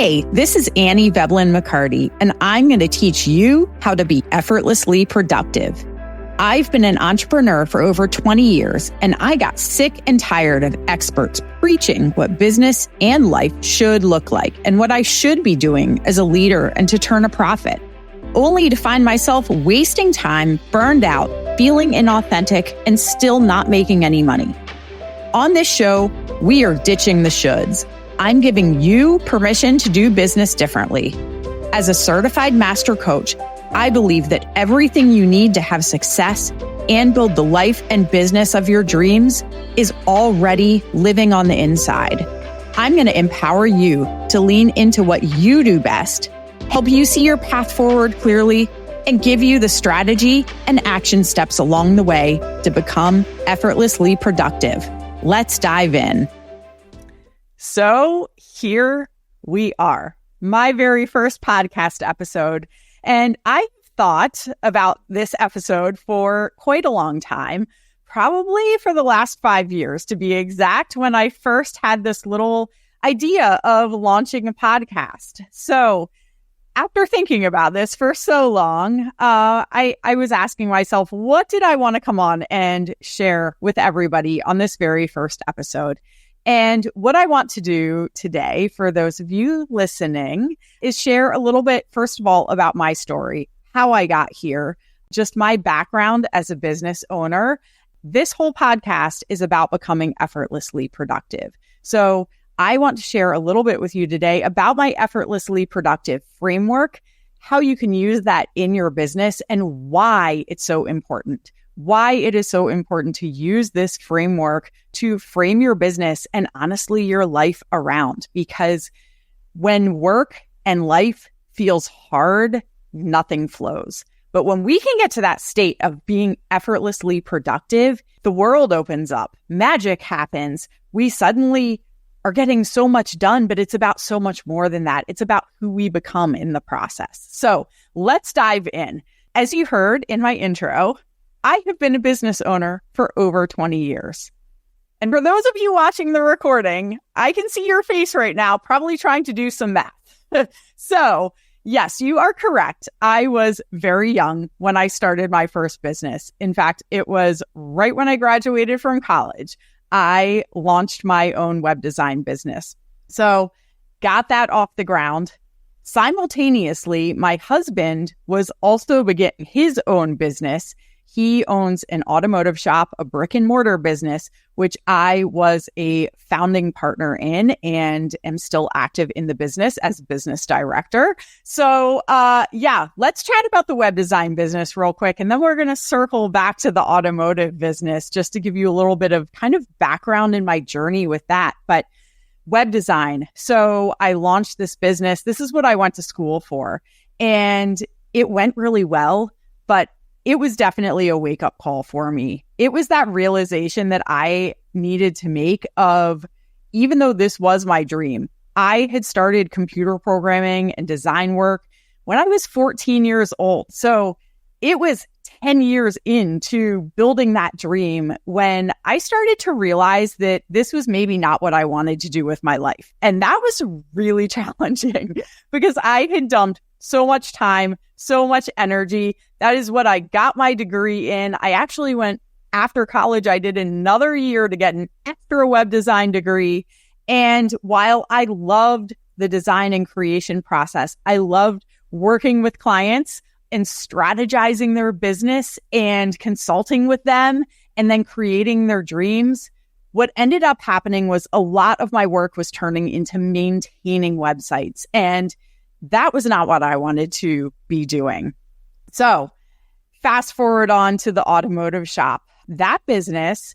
Hey, this is Annie Veblen McCarty, and I'm going to teach you how to be effortlessly productive. I've been an entrepreneur for over 20 years, and I got sick and tired of experts preaching what business and life should look like and what I should be doing as a leader and to turn a profit, only to find myself wasting time, burned out, feeling inauthentic, and still not making any money. On this show, we are ditching the shoulds. I'm giving you permission to do business differently. As a certified master coach, I believe that everything you need to have success and build the life and business of your dreams is already living on the inside. I'm going to empower you to lean into what you do best, help you see your path forward clearly, and give you the strategy and action steps along the way to become effortlessly productive. Let's dive in. So here we are, my very first podcast episode. And I thought about this episode for quite a long time, probably for the last 5 years to be exact, when I first had this little idea of launching a podcast. So after thinking about this for so long, I was asking myself, what did I want to come on and share with everybody on this very first episode? And what I want to do today, for those of you listening, is share a little bit, first of all, about my story, how I got here, just my background as a business owner. This whole podcast is about becoming effortlessly productive. So I want to share a little bit with you today about my effortlessly productive framework, how you can use that in your business, and why it's so important. Why it is so important to use this framework to frame your business and honestly your life around. Because when work and life feels hard, nothing flows. But when we can get to that state of being effortlessly productive, the world opens up. Magic happens. We suddenly are getting so much done, but it's about so much more than that. It's about who we become in the process. So let's dive in. As you heard in my intro, I have been a business owner for over 20 years. And for those of you watching the recording, I can see your face right now, probably trying to do some math. So yes, you are correct. I was very young when I started my first business. In fact, it was right when I graduated from college. I launched my own web design business. So got that off the ground. Simultaneously, my husband was also beginning his own business. He owns an automotive shop, a brick and mortar business, which I was a founding partner in and am still active in the business as business director. So let's chat about the web design business real quick. And then we're going to circle back to the automotive business just to give you a little bit of kind of background in my journey with that. But web design. So I launched this business. This is what I went to school for. And it went really well, but it was definitely a wake-up call for me. It was that realization that I needed to make of, even though this was my dream, I had started computer programming and design work when I was 14 years old. So it was 10 years into building that dream when I started to realize that this was maybe not what I wanted to do with my life. And that was really challenging because I had dumped so much time, so much energy. That is what I got my degree in. I actually went after college. I did another year to get an extra web design degree. And while I loved the design and creation process, I loved working with clients and strategizing their business and consulting with them and then creating their dreams. What ended up happening was a lot of my work was turning into maintaining websites. And that was not what I wanted to be doing. So fast forward on to the automotive shop. That business,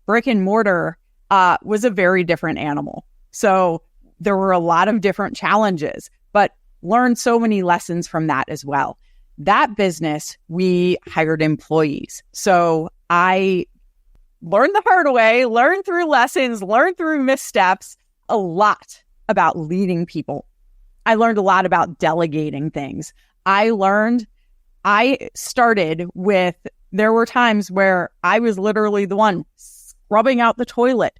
brick and mortar, was a very different animal. So there were a lot of different challenges, but learned so many lessons from that as well. That business, we hired employees. So I learned the hard way, learned through lessons, learned through missteps, a lot about leading people. I learned a lot about delegating things. I started with, there were times where I was literally the one scrubbing out the toilet,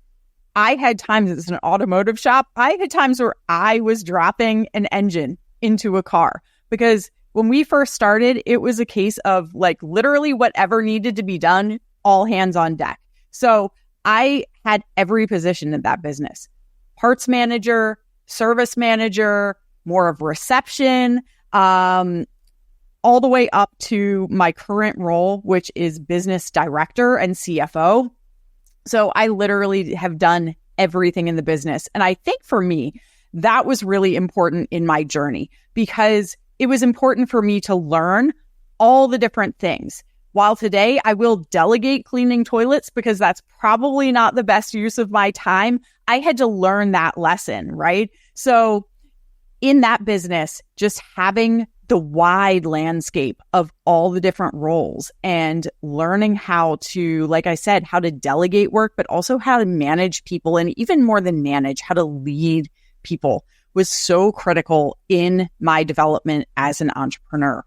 I had times, it's an automotive shop, I had times where I was dropping an engine into a car because when we first started, it was a case of like literally whatever needed to be done, all hands on deck. So I had every position in that business: parts manager, service manager, more of reception, all the way up to my current role, which is business director and CFO. So I literally have done everything in the business. And I think for me, that was really important in my journey because it was important for me to learn all the different things. While today I will delegate cleaning toilets because that's probably not the best use of my time, I had to learn that lesson, right? So in that business, just having the wide landscape of all the different roles and learning how to, like I said, how to delegate work, but also how to manage people, and even more than manage, how to lead people was so critical in my development as an entrepreneur.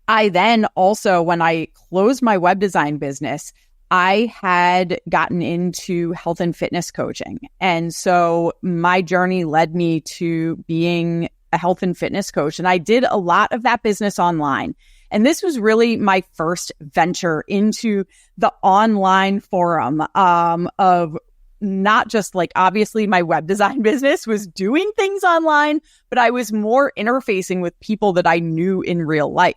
I then also, when I closed my web design business, I had gotten into health and fitness coaching. And so my journey led me to being a health and fitness coach. And I did a lot of that business online. And this was really my first venture into the online forum of not just like, obviously my web design business was doing things online, but I was more interfacing with people that I knew in real life.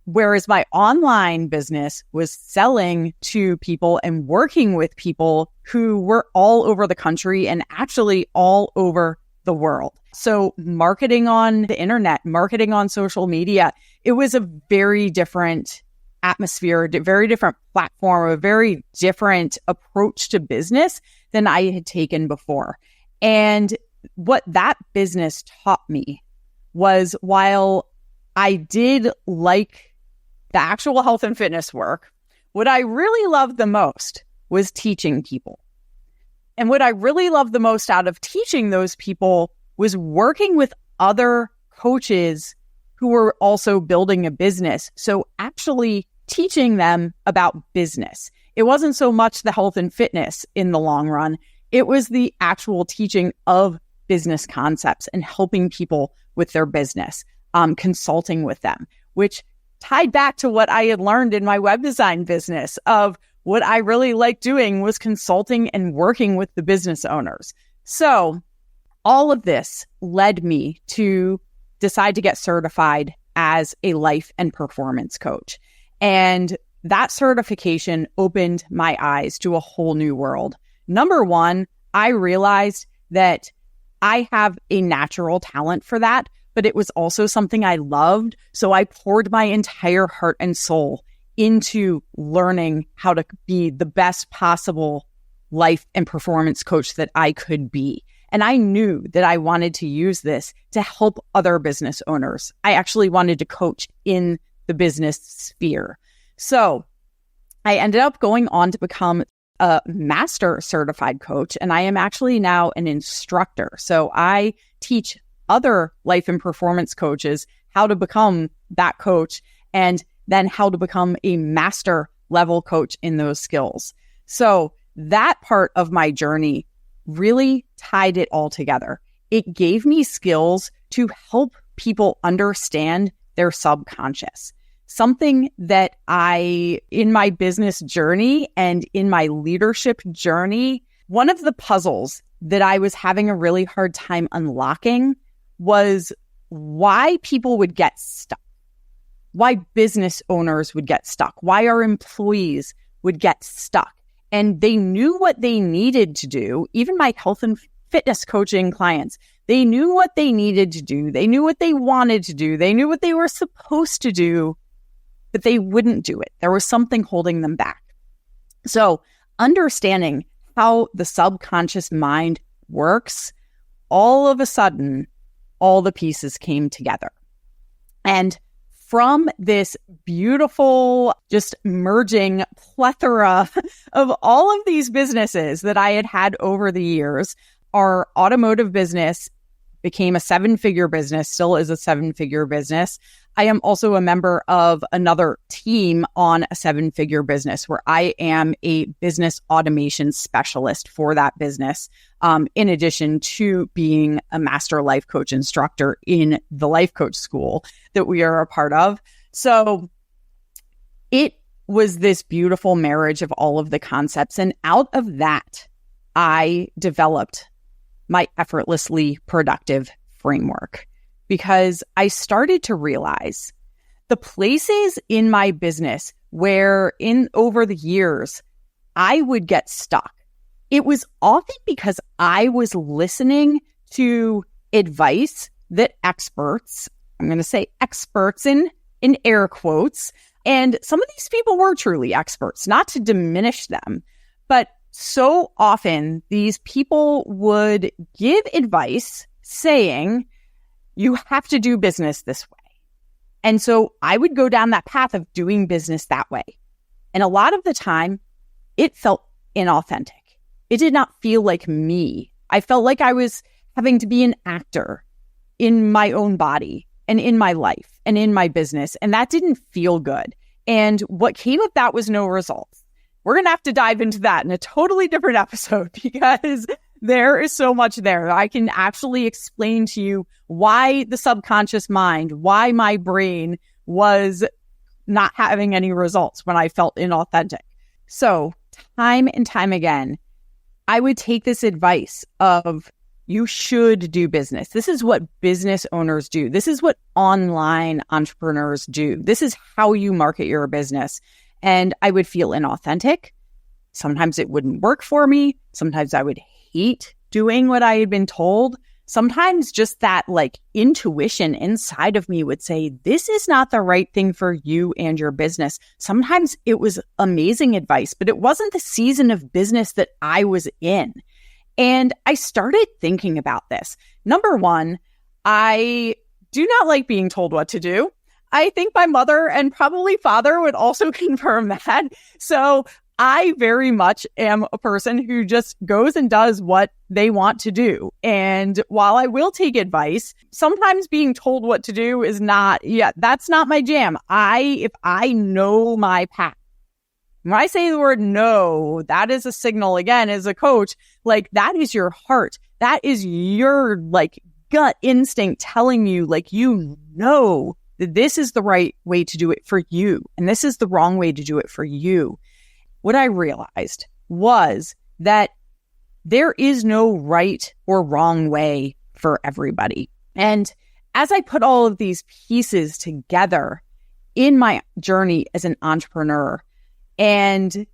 Whereas my online business was selling to people and working with people who were all over the country and actually all over the world. So marketing on the internet, marketing on social media, it was a very different atmosphere, a very different platform, a very different approach to business than I had taken before. And what that business taught me was, while I did like the actual health and fitness work, what I really loved the most was teaching people. And what I really loved the most out of teaching those people was working with other coaches who were also building a business. So actually teaching them about business. It wasn't so much the health and fitness in the long run. It was the actual teaching of business concepts and helping people with their business, consulting with them, which tied back to what I had learned in my web design business of what I really liked doing was consulting and working with the business owners. So all of this led me to decide to get certified as a life and performance coach. And that certification opened my eyes to a whole new world. Number one, I realized that I have a natural talent for that, but it was also something I loved. So I poured my entire heart and soul into learning how to be the best possible life and performance coach that I could be. And I knew that I wanted to use this to help other business owners. I actually wanted to coach in the business sphere. So I ended up going on to become a master certified coach, and I am actually now an instructor. So I teach other life and performance coaches how to become that coach and then how to become a master level coach in those skills. So that part of my journey really tied it all together. It gave me skills to help people understand their subconscious. Something that in my business journey and in my leadership journey, one of the puzzles that I was having a really hard time unlocking was why people would get stuck, why business owners would get stuck, why our employees would get stuck. And they knew what they needed to do. Even my health and fitness coaching clients, they knew what they needed to do. They knew what they wanted to do. They knew what they were supposed to do, but they wouldn't do it. There was something holding them back. So understanding how the subconscious mind works, all of a sudden, all the pieces came together. And from this beautiful, just merging plethora of all of these businesses that I had had over the years, our automotive business became a 7-figure business, still is a 7-figure business. I am also a member of another team on a 7-figure business where I am a business automation specialist for that business, in addition to being a master life coach instructor in the life coach school that we are a part of. So it was this beautiful marriage of all of the concepts. And out of that, I developed my Effortlessly Productive framework, because I started to realize the places in my business where over the years I would get stuck. It was often because I was listening to advice that experts, I'm going to say experts in air quotes, and some of these people were truly experts, not to diminish them, but so often these people would give advice saying, you have to do business this way. And so I would go down that path of doing business that way. And a lot of the time, it felt inauthentic. It did not feel like me. I felt like I was having to be an actor in my own body and in my life and in my business. And that didn't feel good. And what came of that was no results. We're going to have to dive into that in a totally different episode, because there is so much there. I can actually explain to you why the subconscious mind, why my brain was not having any results when I felt inauthentic. So time and time again, I would take this advice of, you should do business. This is what business owners do. This is what online entrepreneurs do. This is how you market your business. And I would feel inauthentic. Sometimes it wouldn't work for me. Sometimes I would hate doing what I had been told. Sometimes just that intuition inside of me would say, this is not the right thing for you and your business. Sometimes it was amazing advice, but it wasn't the season of business that I was in. And I started thinking about this. Number one, I do not like being told what to do. I think my mother and probably father would also confirm that. So I very much am a person who just goes and does what they want to do. And while I will take advice, sometimes being told what to do is that's not my jam. If I know my path, when I say the word no, that is a signal, again, as a coach, that is your heart. That is your gut instinct telling you, that this is the right way to do it for you. And this is the wrong way to do it for you. What I realized was that there is no right or wrong way for everybody. And as I put all of these pieces together in my journey as an entrepreneur and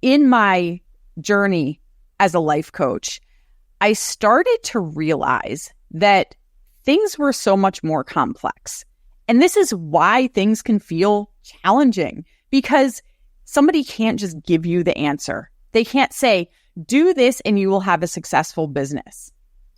in my journey as a life coach, I started to realize that things were so much more complex. And this is why things can feel challenging, because somebody can't just give you the answer. They can't say, do this and you will have a successful business.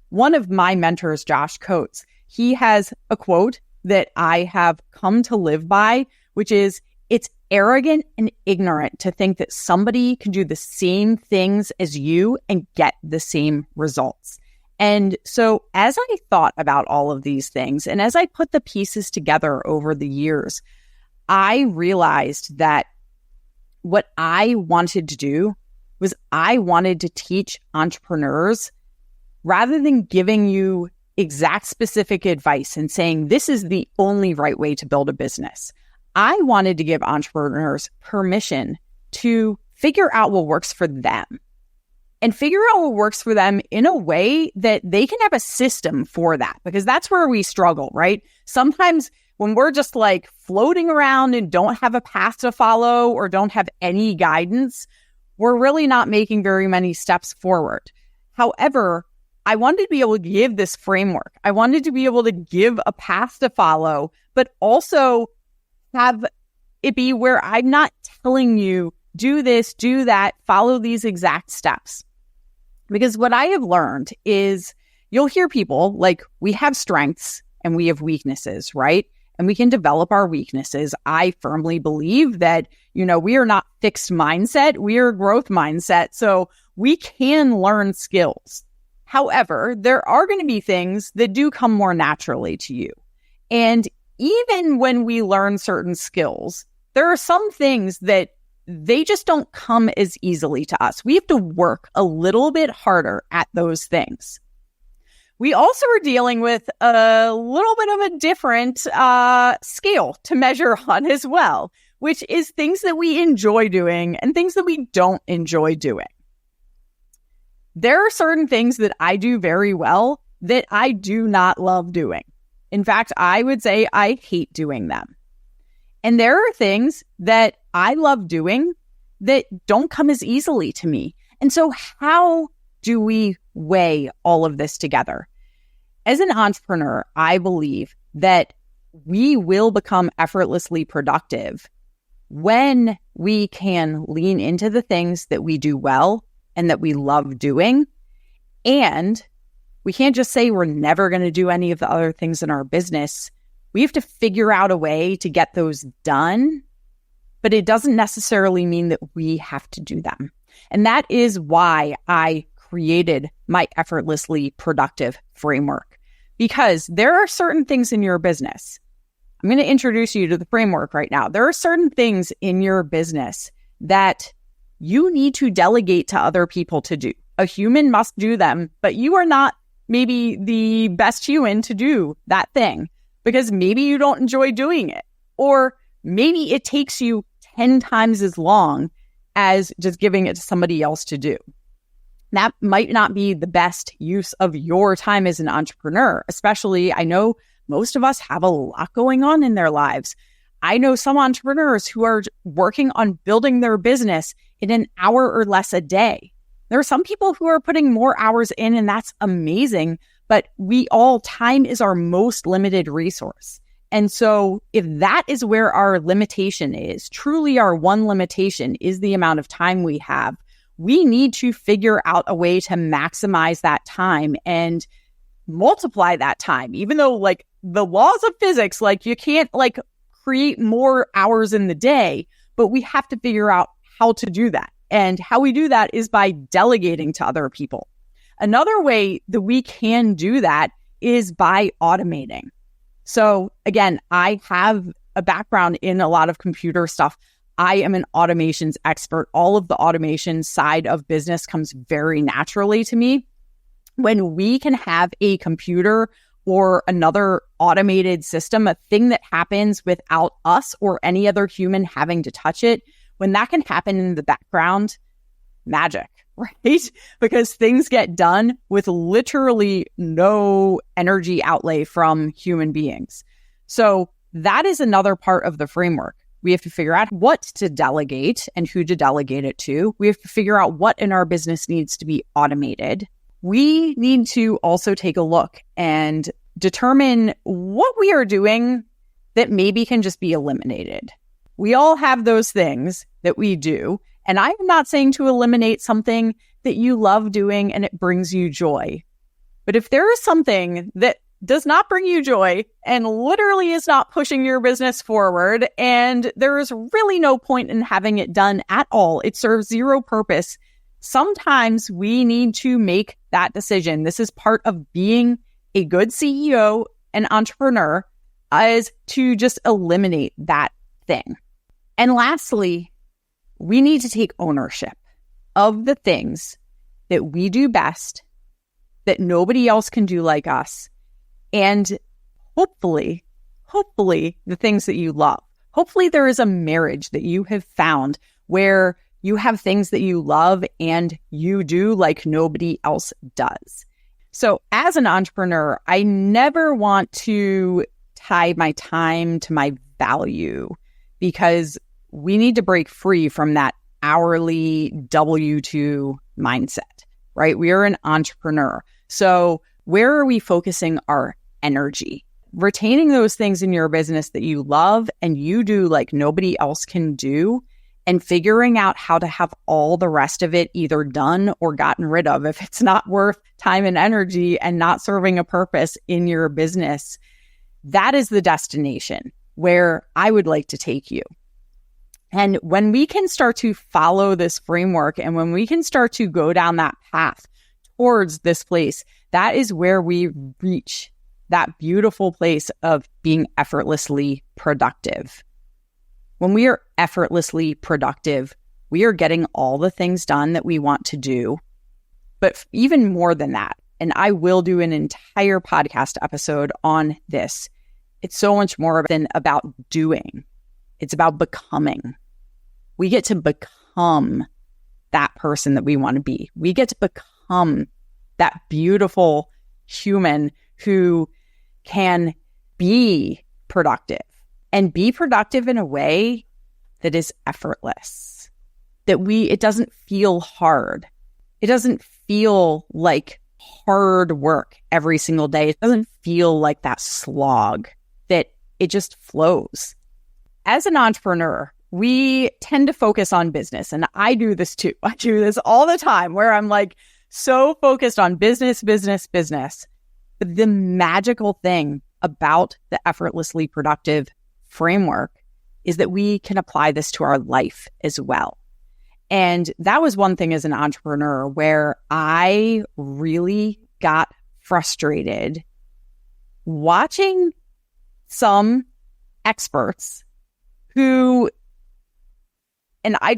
One of my mentors, Josh Coates, he has a quote that I have come to live by, which is, it's arrogant and ignorant to think that somebody can do the same things as you and get the same results. And so as I thought about all of these things, and as I put the pieces together over the years, I realized that what I wanted to do was I wanted to teach entrepreneurs, rather than giving you exact specific advice and saying, this is the only right way to build a business. I wanted to give entrepreneurs permission to figure out what works for them, and figure out what works for them in a way that they can have a system for that, because that's where we struggle, right? Sometimes when we're just floating around and don't have a path to follow or don't have any guidance, we're really not making very many steps forward. However, I wanted to be able to give this framework. I wanted to be able to give a path to follow, but also have it be where I'm not telling you, do this, do that, follow these exact steps. Because what I have learned is, you'll hear people we have strengths and we have weaknesses, right? And we can develop our weaknesses. I firmly believe that, we are not fixed mindset. We are a growth mindset. So we can learn skills. However, there are going to be things that do come more naturally to you. And even when we learn certain skills, there are some things that they just don't come as easily to us. We have to work a little bit harder at those things. We also are dealing with a little bit of a different scale to measure on as well, which is things that we enjoy doing and things that we don't enjoy doing. There are certain things that I do very well that I do not love doing. In fact, I would say I hate doing them. And there are things that I love doing that don't come as easily to me. And so how do we weigh all of this together? As an entrepreneur, I believe that we will become effortlessly productive when we can lean into the things that we do well and that we love doing. And we can't just say we're never going to do any of the other things in our business. We have to figure out a way to get those done, but it doesn't necessarily mean that we have to do them. And that is why I created my Effortlessly Productive framework, because there are certain things in your business. I'm going to introduce you to the framework right now. There are certain things in your business that you need to delegate to other people to do. A human must do them, but you are not maybe the best human to do that thing because maybe you don't enjoy doing it, or maybe it takes you 10 times as long as just giving it to somebody else to do. That might not be the best use of your time as an entrepreneur, especially I know most of us have a lot going on in their lives. I know some entrepreneurs who are working on building their business in an hour or less a day. There are some people who are putting more hours in, and that's amazing. But time is our most limited resource. And so if that is where our limitation is, truly our one limitation is the amount of time we have, we need to figure out a way to maximize that time and multiply that time. Even though like the laws of physics, like you can't like create more hours in the day, but we have to figure out how to do that. And how we do that is by delegating to other people. Another way that we can do that is by automating. So again, I have a background in a lot of computer stuff. I am an automations expert. All of the automation side of business comes very naturally to me. When we can have a computer or another automated system, a thing that happens without us or any other human having to touch it, when that can happen in the background, magic, right? Because things get done with literally no energy outlay from human beings. So that is another part of the framework. We have to figure out what to delegate and who to delegate it to. We have to figure out what in our business needs to be automated. We need to also take a look and determine what we are doing that maybe can just be eliminated. We all have those things that we do. And I'm not saying to eliminate something that you love doing and it brings you joy. But if there is something that does not bring you joy and literally is not pushing your business forward, and there is really no point in having it done at all, it serves zero purpose, sometimes we need to make that decision. This is part of being a good CEO and entrepreneur, is to just eliminate that thing. And lastly, we need to take ownership of the things that we do best, that nobody else can do like us, and hopefully the things that you love. Hopefully there is a marriage that you have found where you have things that you love and you do like nobody else does. So as an entrepreneur, I never want to tie my time to my value, because we need to break free from that hourly W-2 mindset, right? We are an entrepreneur. So where are we focusing our energy? Retaining those things in your business that you love and you do like nobody else can do, and figuring out how to have all the rest of it either done or gotten rid of if it's not worth time and energy and not serving a purpose in your business. That is the destination where I would like to take you. And when we can start to follow this framework, and when we can start to go down that path towards this place, that is where we reach that beautiful place of being effortlessly productive. When we are effortlessly productive, we are getting all the things done that we want to do. But even more than that, and I will do an entire podcast episode on this, it's so much more than about doing. It's about becoming. We get to become that person that we want to be. We get to become that beautiful human who can be productive and be productive in a way that is effortless, that it doesn't feel hard. It doesn't feel like hard work every single day. It doesn't feel like that slog, that it just flows. As an entrepreneur, we tend to focus on business, and I do this too. I do this all the time where I'm like so focused on business. But the magical thing about the effortlessly productive framework is that we can apply this to our life as well. And that was one thing as an entrepreneur where I really got frustrated watching some experts who, and I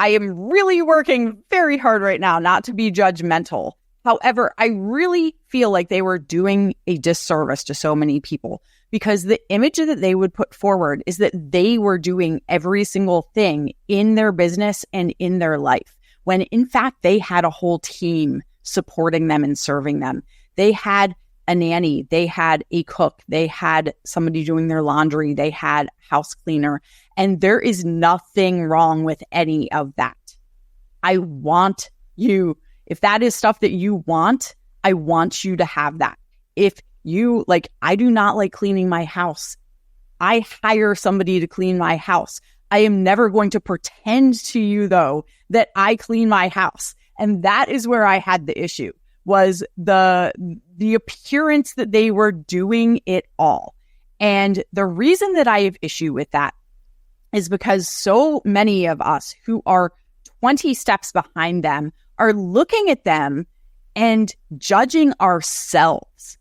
am really working very hard right now not to be judgmental. However, I really feel like they were doing a disservice to so many people because the image that they would put forward is that they were doing every single thing in their business and in their life, when in fact they had a whole team supporting them and serving them. They had a nanny, they had a cook, they had somebody doing their laundry, they had a house cleaner, and there is nothing wrong with any of that. I want you, if that is stuff that you want, I want you to have that. If you I do not like cleaning my house. I hire somebody to clean my house. I am never going to pretend to you though that I clean my house. And that is where I had the issue, was the appearance that they were doing it all. And the reason that I have issue with that is because so many of us who are 20 steps behind them are looking at them and judging ourselves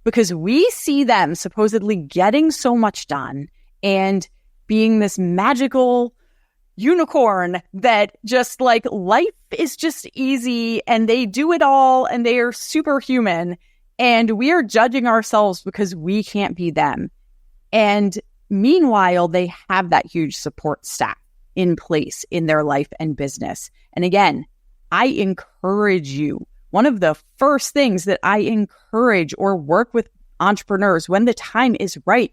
because we see them supposedly getting so much done and being this magical unicorn that just life is just easy and they do it all and they are superhuman, and we are judging ourselves because we can't be them. And meanwhile, they have that huge support staff in place in their life and business. And again, I encourage you. One of the first things that I encourage or work with entrepreneurs when the time is right,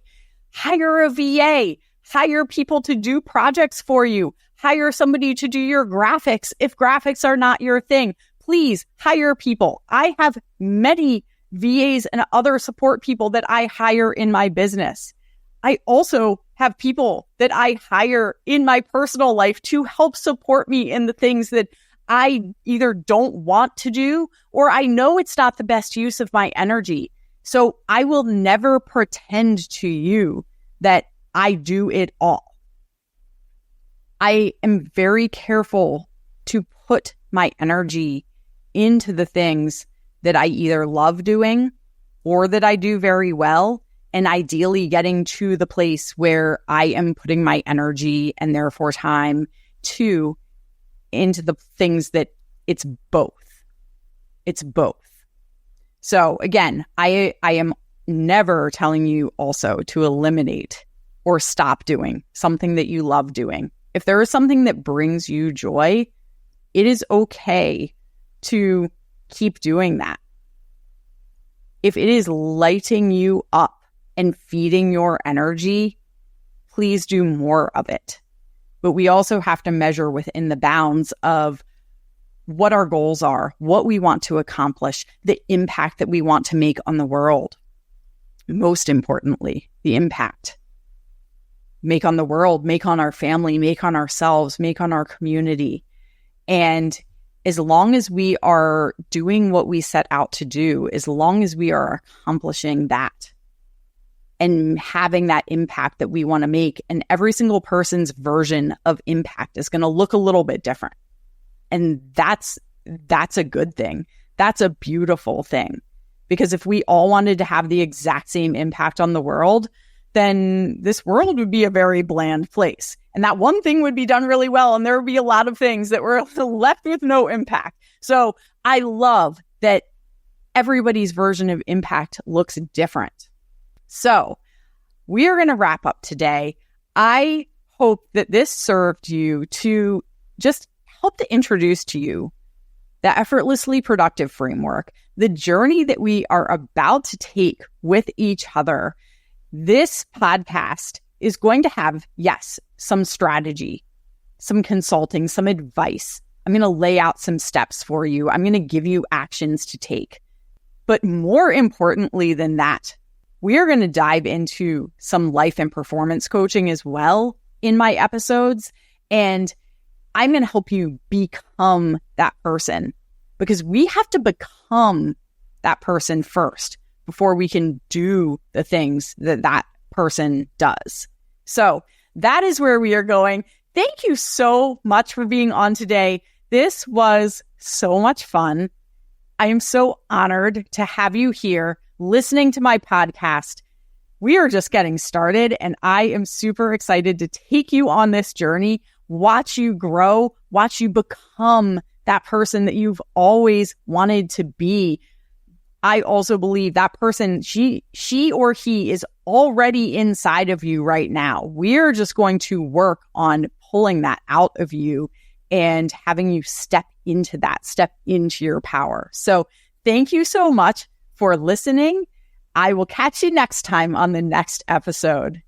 hire a VA, hire people to do projects for you, hire somebody to do your graphics. If graphics are not your thing, please hire people. I have many VAs and other support people that I hire in my business. I also have people that I hire in my personal life to help support me in the things that I either don't want to do or I know it's not the best use of my energy. So I will never pretend to you that I do it all. I am very careful to put my energy into the things that I either love doing or that I do very well, and ideally getting to the place where I am putting my energy and therefore time into the things that it's both. It's both. So again, I am never telling you also to eliminate or stop doing something that you love doing. If there is something that brings you joy, it is okay to keep doing that. If it is lighting you up and feeding your energy, please do more of it. But we also have to measure within the bounds of what our goals are, what we want to accomplish, the impact that we want to make on the world. Most importantly, the impact. Make on the world, make on our family, make on ourselves, make on our community. And as long as we are doing what we set out to do, as long as we are accomplishing that and having that impact that we want to make, and every single person's version of impact is going to look a little bit different. And that's a good thing. that's a beautiful thing. Because if we all wanted to have the exact same impact on the world, then this world would be a very bland place. And that one thing would be done really well, and there would be a lot of things that were left with no impact. So I love that everybody's version of impact looks different. So we are going to wrap up today. I hope that this served you to just help to introduce to you the Effortlessly Productive framework, the journey that we are about to take with each other. This podcast is going to have, yes, some strategy, some consulting, some advice. I'm going to lay out some steps for you. I'm going to give you actions to take. But more importantly than that, we are going to dive into some life and performance coaching as well in my episodes. And I'm going to help you become that person, because we have to become that person first before we can do the things that that person does. So that is where we are going. Thank you so much for being on today. This was so much fun. I am so honored to have you here listening to my podcast. We are just getting started, and I am super excited to take you on this journey, watch you grow, watch you become that person that you've always wanted to be. I also believe that person, she or he is already inside of you right now. We're just going to work on pulling that out of you and having you step into that, step into your power. So thank you so much for listening. I will catch you next time on the next episode.